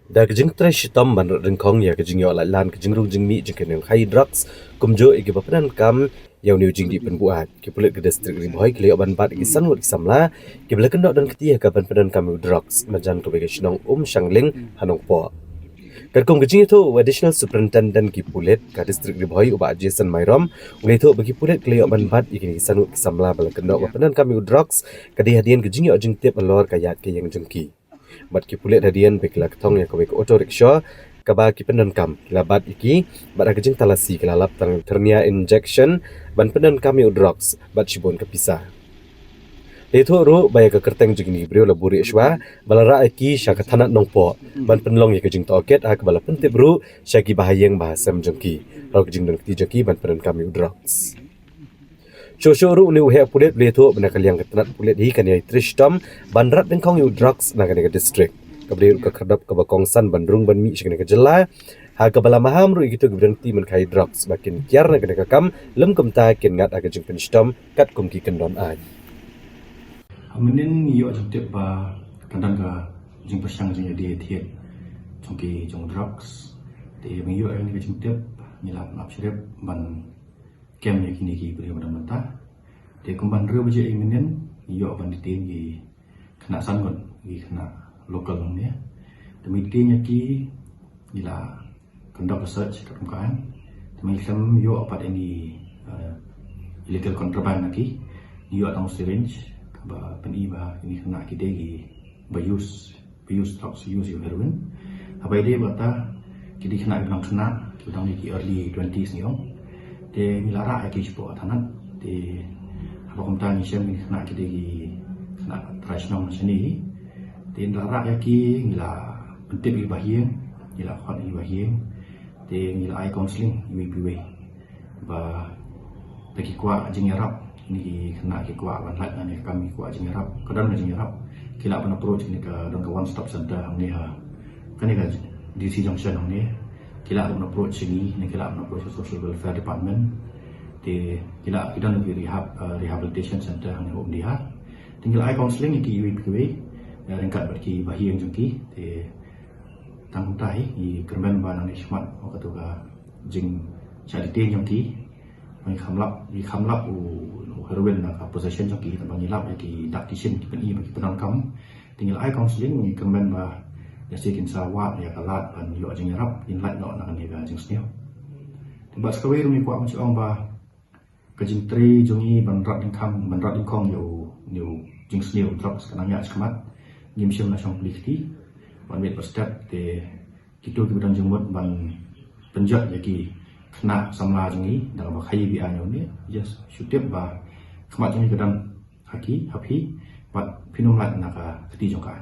Da kajing try shitam ban ring kong ya kajing yo lan kajing rung jing mi jing keneng high drugs kumjo igi bapanan kam yaw niu jing di penbuat ki pulit ke distrik riboy ki leo ban bat igi sanwat ki samla ki bela kendok dan ketia ka ban padan kam drugs majan ko bege shinong shangling hanong po Kerkong kajing itu additional superintendent ki pulit ka distrik riboy uba Jason Mairom ngai itu bagi pulit ki leo ban bat igi sanwat ki samla bela kendok bapanan kam drugs kadi hadian kajing yo jing tip alor kayat ke yang jengki bat ki pulit hadian bekla ketong ya kawek auto rickshaw kaba ki pendan kam labat iki bat agajing talasi kelalap tang ternia injection ban pendan kam yu drugs bat shibon kepisah Leto ro baya ke kerteng jigni brio laburi ishwa balara iki syaka tanat nongpo ban penlong ya kajing toket ak bala pentip ro syaki bahayeng bahasam jengki ro kajing dan keti jeki ban pendan kam yu drugs Shosho ru ni uhe pulit leto benakal yang ketenat pulit hi kan yai trishtam banrat dengkong yu drugs na kan district kabri ru kerdap ka bakongsan bandrung ban mi shikne kejela ha ka bala maham ru gitu berhenti men kai drugs makin kiar na kan kam lem kumta kin ngat aga jing penishtam kat kumki kendon aiAmenin yo jengtip ba kandan ka jing pasang jing di thiet chongki jong drugs te mi yo ni jengtip nilap lap sirep ban kem ni kini ki beri pada mata te kumban re baje inginen yo ban ditin gi kena sangon gi kena lokal ni demi tin ki ila conduct research kemukaan demi sem yo apa ini illegal contraband lagi yo atau syringe ba peni ba ini kena ki degi ba use drugs use heroin apa ide bata kidi kena bilang kena kita ni ki early 20s ni te milara aki sipo tanat te apa kumta ni siam ni kena kita gi kena tradisional sini te milara aki mila pentip gi bahien mila khot gi bahien te mila ai counseling gi piwe ba bagi kuat jing yarap ni kena ki kuat ban lat ni kami kuat jing yarap kadang jing yarap kila pan approach ni ka dong ka one stop center hang ni ha kan ni ka DC junction hang ni kila nak approach sini ni kila nak approach social welfare department di kila kita nak rehabilitation center yang hom dia tinggal ai counseling di UPW ringkat berki bahi yang jengki di tanggung tai di kermen banang ismat waktu ka jing jadi tin yang ki mai khamlap heroin nak possession jengki tak bangilap ki tactician ki pen bagi penangkam tinggal ai counseling ni kermen ba Yasi kinsa wat ya kalat dan yo jing yarap in light no nak ni ga jing sneo. Tiba sekali rumi kuat macam orang ba kajing tri jongi banrat ingkong yo new jing sneo drugs kanang ya sekemat ngim sim na song plikti ban met step te kitu ki dan jengmot ban penjat yaki kena samla jongi dalam ba khai bi anyo ni yes shutip ba kemat jongi kedang haki happy bat pinum light nak ka keti jongka